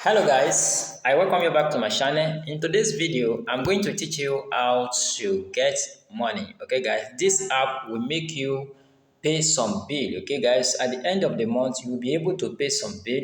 Hello guys, I welcome you back to my channel. In today's video, I'm going to teach you how to get money. Okay guys, this app will make you pay some bill. Okay guys, at the end of the month, you will be able to pay some bill.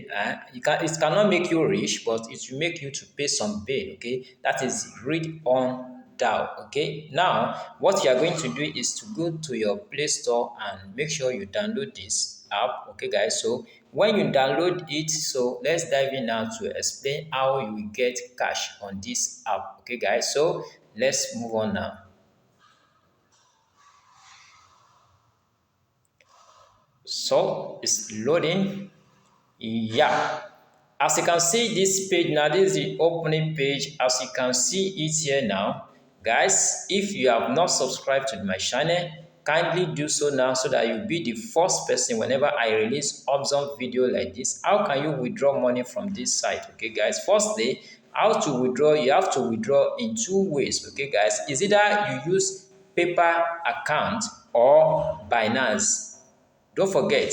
It cannot make you rich, but it will make you to pay some bill. Okay, that is read on down. Okay, now what you are going to do is to go to your Play Store and make sure you download this app. Okay guys, so when you download it, so let's dive in now to explain how you will get cash on this app. Okay guys, so let's move on now. So it's loading. Yeah, as you can see this page now, this is the opening page. As you can see it here now, guys, if you have not subscribed to my channel, kindly do so now so that you'll be the first person whenever I release awesome video like this. How can you withdraw money from this site? Okay guys, firstly, how to withdraw? You have to withdraw in two ways. Okay guys, is either you use paper account or Binance. Don't forget,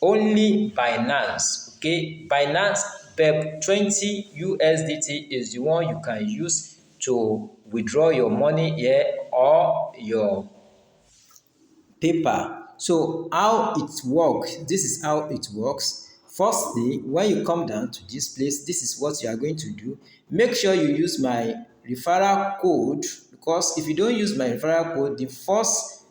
only Binance, okay? Binance BEP20 USDT is the one you can use to withdraw your money here or your paper. So how it works, this is how it works. Firstly, when you come down to this place, this is what you are going to do. Make sure you use my referral code, because if you don't use my referral code, the first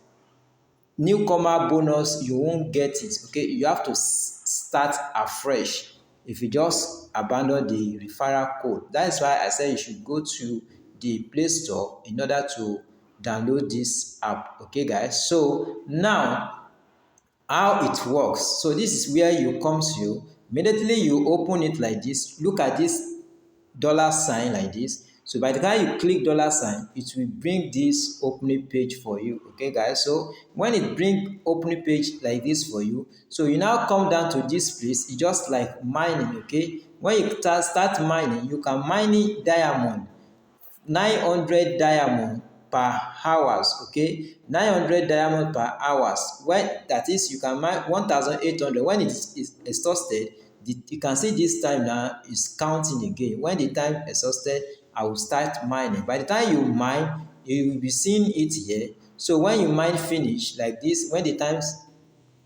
newcomer bonus you won't get it. Okay, you have to start afresh if you just abandon the referral code. That is why I said you should go to the Play Store in order to download this app. Okay guys, so now how it works. So this is where you come to. Immediately you open it like this, look at this dollar sign like this. So by the time you click dollar sign, it will bring this opening page for you. Okay guys, so when it bring opening page like this for you, so you now come down to this place. It's just like mining. Okay, when you start mining, you can mine diamond, 900 diamond per hours. Okay, 900 diamond per hours. When that is, you can mine 1800. When it is exhausted, you can see this time now is counting again. When the time exhausted, I will start mining. By the time you mine, you will be seeing it here. So when you mine finish like this, when the time's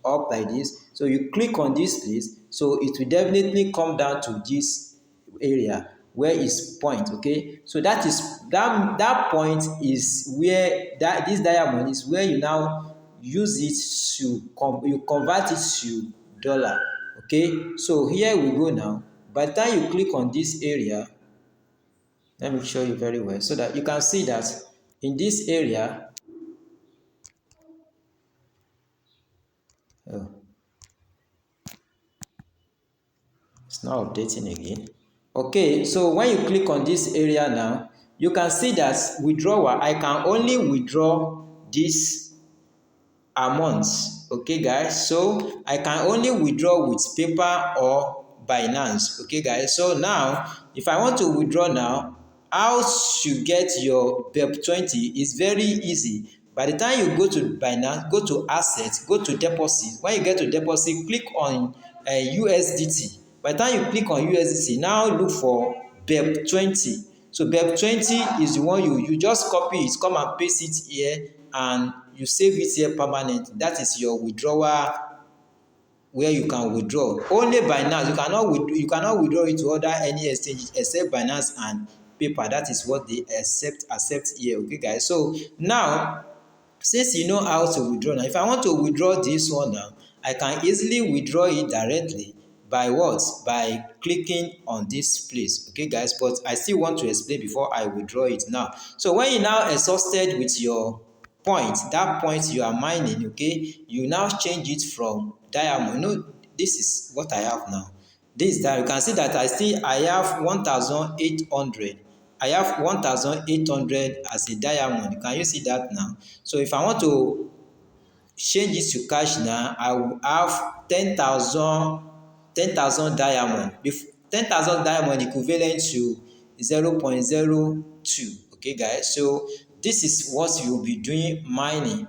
up like this, so you click on this place, so it will definitely come down to this area where is point. Okay, so that is that point is where that this diamond is where you now use it to you convert it to dollar. Okay, so here we go now. By the time you click on this area, let me show you very well so that you can see that in this area, oh, it's not updating again. Okay, so when you click on this area now, you can see that withdrawal, I can only withdraw this amount. Okay guys, so I can only withdraw with paper or Binance. Okay guys, so now if I want to withdraw now, how to get your BEP20 is very easy. By the time you go to Binance, go to assets, go to deposit. When you get to deposit, click on USDT. By the time you click on USDT, now look for BEP20. So BEP20 is the one you just copy it, come and paste it here, and you save it here permanent. That is your withdrawal, where you can withdraw. Only Binance, you cannot withdraw it to other any exchange except Binance and paper. That is what they accept here. Okay guys, so now since you know how to withdraw, now if I want to withdraw this one now, I can easily withdraw it directly by what? By clicking on this place. Okay guys, but I still want to explain before I withdraw it now. So when you now exhausted with your point, that point you are mining, okay, you now change it from diamond. You know, this is what I have now. This that you can see that I have 1800. I have 1800 as a diamond. Can you see that now? So if I want to change it to cash now, I will have 10,000 diamond. 10,000 diamond equivalent to 0.02. Okay guys, so this is what you will be doing, mining.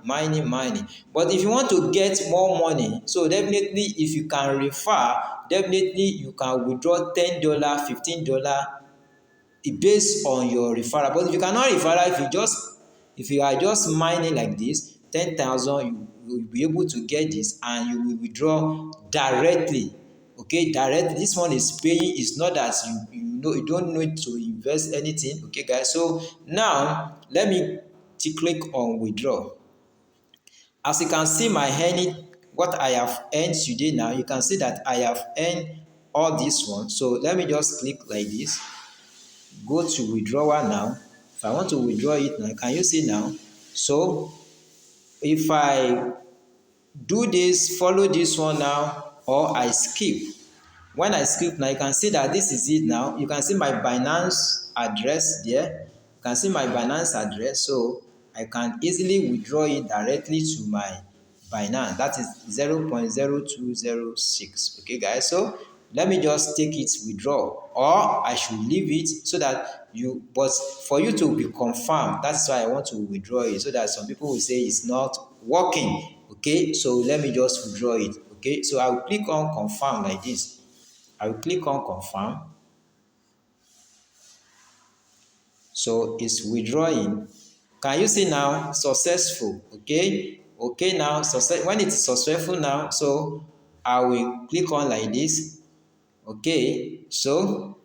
But if you want to get more money, so definitely if you can refer definitely you can withdraw $10, $15 based on your referral. But if you cannot referral, if you are just mining like this, 10,000, you will be able to get this and you will withdraw directly. Okay, directly. This one is paying. It's not that you don't need to invest anything. Okay, guys. So now let me click on withdraw. As you can see my earning, what I have earned today now, you can see that I have earned all this one. So let me just click like this, go to withdrawal now. If I want to withdraw it now, can you see now? So if I do this, follow this one now, or I skip. When I skip now, you can see that this is it now. You can see my Binance address there. You can see my Binance address. So I can easily withdraw it directly to my Binance. That is 0.0206. Okay, guys. So let me just take it withdraw, or I should leave it so that but for you to be confirmed, that's why I want to withdraw it, so that some people will say it's not working. Okay, so let me just withdraw it. Okay, so I will click on confirm like this. I will click on confirm. So it's withdrawing. Can you see now? Successful. Okay. Okay, now success. When it is successful now, so I will click on like this. Okay. So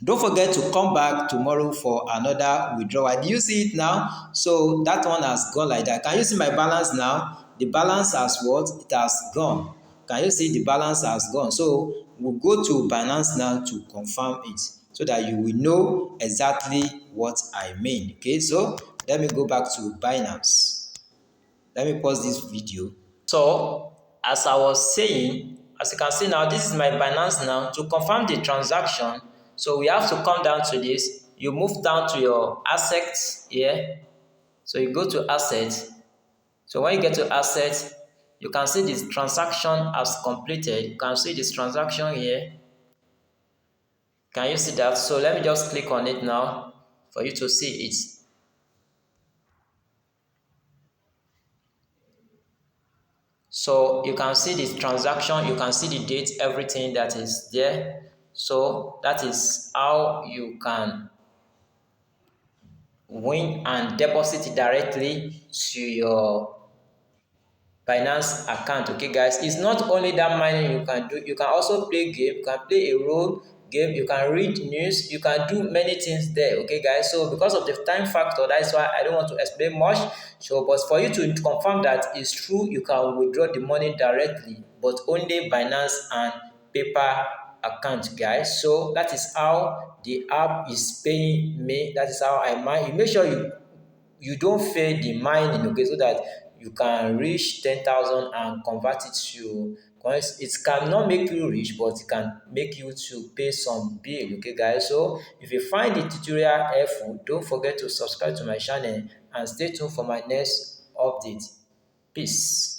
don't forget to come back tomorrow for another withdrawal. Do you see it now? So that one has gone like that. Can you see my balance now? The balance has what? It has gone. Can you see the balance has gone? So we'll go to Binance now to confirm it, so that you will know exactly what I mean. Okay, so let me go back to Binance. Let me pause this video. So as I was saying, as you can see now, this is my Binance now. To confirm the transaction, so we have to come down to this. You move down to your assets here. So you go to assets. So when you get to assets, you can see this transaction as completed. You can see this transaction here. Can you see that? So let me just click on it now for you to see it. So you can see this transaction, you can see the date, everything that is there. So that is how you can win and deposit it directly to your Binance account. Okay, guys, it's not only that mining you can do. You can also play game. You can play a role game. You can read news. You can do many things there. Okay, guys. So because of the time factor, that's why I don't want to explain much. So, but for you to confirm that it's true, you can withdraw the money directly, but only Binance and paper account, guys. So that is how the app is paying me. That is how I mine. You make sure you don't fail the mining, okay, so that you can reach 10,000 and convert it to coins. It cannot make you rich, but it can make you to pay some bill. Okay, guys. So if you find the tutorial helpful, don't forget to subscribe to my channel and stay tuned for my next update. Peace.